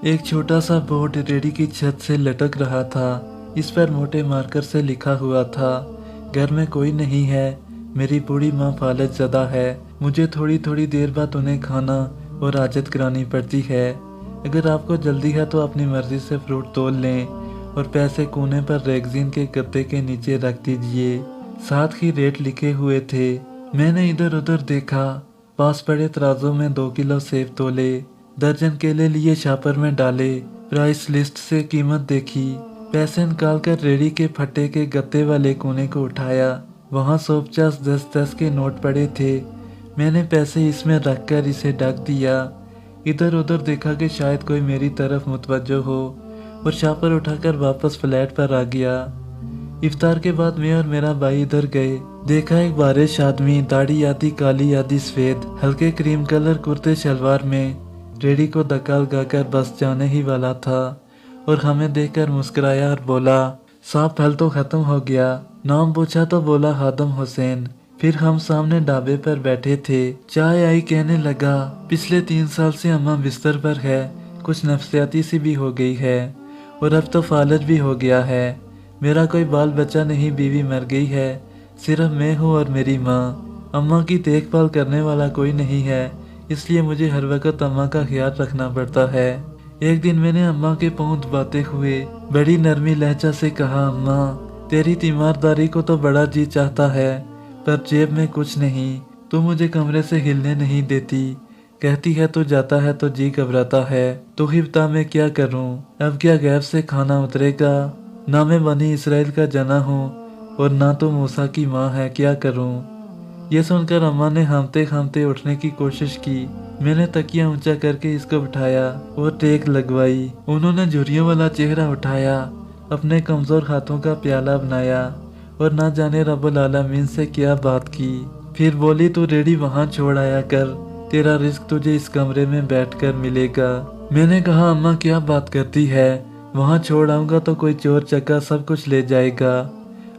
एक छोटा सा बोर्ड रेडी की छत से लटक रहा था। इस पर मोटे मार्कर से लिखा हुआ था, घर में कोई नहीं है, मेरी बूढ़ी माँ फालत ज़दा है, मुझे थोड़ी थोड़ी देर बाद उन्हें खाना और आजत करानी पड़ती है। अगर आपको जल्दी है तो अपनी मर्जी से फ्रूट तोल लें और पैसे कोने पर रेगजीन के गत्ते के नीचे रख दीजिए। साथ ही रेट लिखे हुए थे। मैंने इधर उधर देखा, पास पड़े तराजू में 2 किलो सेब तोले, दर्जन केले लिए छापर में डाले, प्राइस लिस्ट से कीमत देखी, पैसे निकालकर रेडी के फट्टे के गत्ते वाले कोने को उठाया। वहाँ 150 10-10 के नोट पड़े थे। मैंने पैसे इसमें रखकर इसे ढक दिया। इधर उधर देखा कि शायद कोई मेरी तरफ मुतवज्जो हो और छापर उठाकर वापस फ्लैट पर आ गया। इफ्तार के बाद मैं और मेरा भाई इधर गए। देखा एक बारिश आदमी, दाढ़ी आधी काली आधी सफेद, हल्के क्रीम कलर कुर्ते शलवार में रेडी को धक्का लगाकर बस जाने ही वाला था और हमें देखकर मुस्कुराया और बोला, साहब फल तो खत्म हो गया। नाम पूछा तो बोला हादम हुसैन। फिर हम सामने ढाबे पर बैठे थे। चाय आई, कहने लगा, पिछले 3 साल से अम्मा बिस्तर पर है, कुछ नफसियाती सी भी हो गई है और अब तो फालज भी हो गया है। मेरा कोई बाल बच्चा नहीं, बीवी मर गई है, सिर्फ मैं हूँ और मेरी माँ। अम्मा की देखभाल करने वाला कोई नहीं है, इसलिए मुझे हर वक्त अम्मा का ख्याल रखना पड़ता है। एक दिन मैंने अम्मा के पाँव दबाते हुए बड़ी नरमी लहजा से कहा, अम्मा तेरी तीमारदारी को तो बड़ा जी चाहता है, पर जेब में कुछ नहीं, तू मुझे कमरे से हिलने नहीं देती, कहती है तो जाता है तो जी घबराता है, तो ही बता मैं क्या करूं। अब क्या गैब से खाना उतरेगा? ना मैं बनी इसराइल का जना हूँ और ना तो मूसा की माँ है, क्या करूं। ये सुनकर अम्मा ने हामते हामते उठने की कोशिश की। मैंने तकिया ऊंचा करके इसको बिठाया और टेक लगवाई। उन्होंने झुर्रियों वाला चेहरा उठाया, अपने कमजोर हाथों का प्याला बनाया और ना जाने रब्बुल आलमीन से क्या बात की। फिर बोली, तू रेडी वहाँ छोड़ आया कर, तेरा रिस्क तुझे इस कमरे में बैठकर मिलेगा। मैंने कहा, अम्मा क्या बात करती है, वहाँ छोड़ आऊंगा तो कोई चोर चक्का सब कुछ ले जाएगा।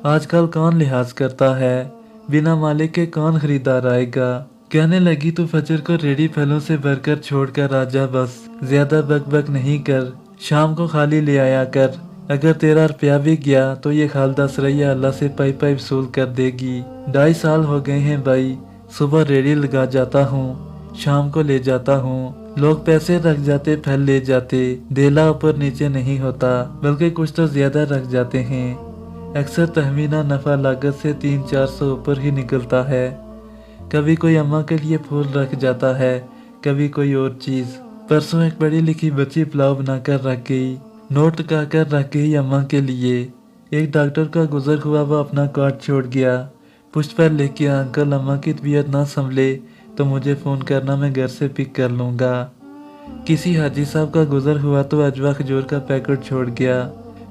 आजकल कौन लिहाज करता है, बिना मालिक के कौन खरीदार आएगा। कहने लगी, तू फजर को रेडी फलों से भरकर छोड़कर आजा, बस ज्यादा बक बक नहीं कर, शाम को खाली ले आया कर। अगर तेरा रुपया भी गया तो ये खालदा सरैया अल्लाह से पाई पाई वसूल कर देगी। 2.5 साल हो गए हैं भाई, सुबह रेडी लगा जाता हूँ, शाम को ले जाता हूँ, लोग पैसे रख जाते फल ले जाते, देला ऊपर नीचे नहीं होता, बल्कि कुछ तो ज्यादा रख जाते हैं। अक्सर तहमीना नफा लागत से 300-400 ऊपर ही निकलता है। कभी कोई अम्मा के लिए फूल रख जाता है, कभी कोई और चीज। परसों एक बड़ी लिखी बच्ची पुलाव बनाकर रख गई, नोट टकाकर रख गई अम्मा के लिए। एक डॉक्टर का गुजर हुआ वो अपना कार्ड छोड़ गया, पुष्ट पर लिख गया, अंकल अम्मा की तबीयत ना संभले तो मुझे फ़ोन करना, मैं घर से पिक कर लूँगा। किसी हाजी साहब का गुजर हुआ तो अजवा खजूर का पैकेट छोड़ गया।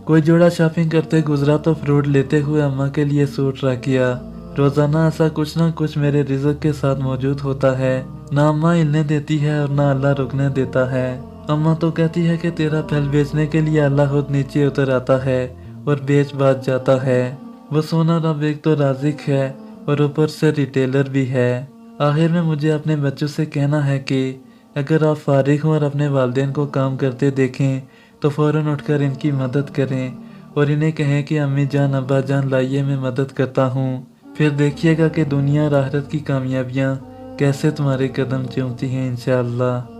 कोई जोड़ा शॉपिंग करते गुजरा तो फ्रूट लेते हुए अम्मा के लिए सूट रख गया। रोजाना ऐसा कुछ ना कुछ मेरे रिज़्क के साथ मौजूद होता है। ना अम्मा हिलने देती है और ना अल्लाह रुकने देता है। अम्मा तो कहती है कि तेरा फल बेचने के लिए अल्लाह खुद नीचे उतर आता है और बेच बाज जाता है। वो सोना रब एक तो राज़िक है और ऊपर से रिटेलर भी है। आखिर में मुझे अपने बच्चों से कहना है कि अगर आप फारिग हों और अपने वालिदैन को काम करते देखें तो फ़ौरन उठकर इनकी मदद करें और इन्हें कहें कि अम्मी जान अब्बा जान लाइए, मैं मदद करता हूँ। फिर देखिएगा कि दुनिया और आखिरत की कामयाबियाँ कैसे तुम्हारे कदम चूमती हैं इंशाअल्लाह।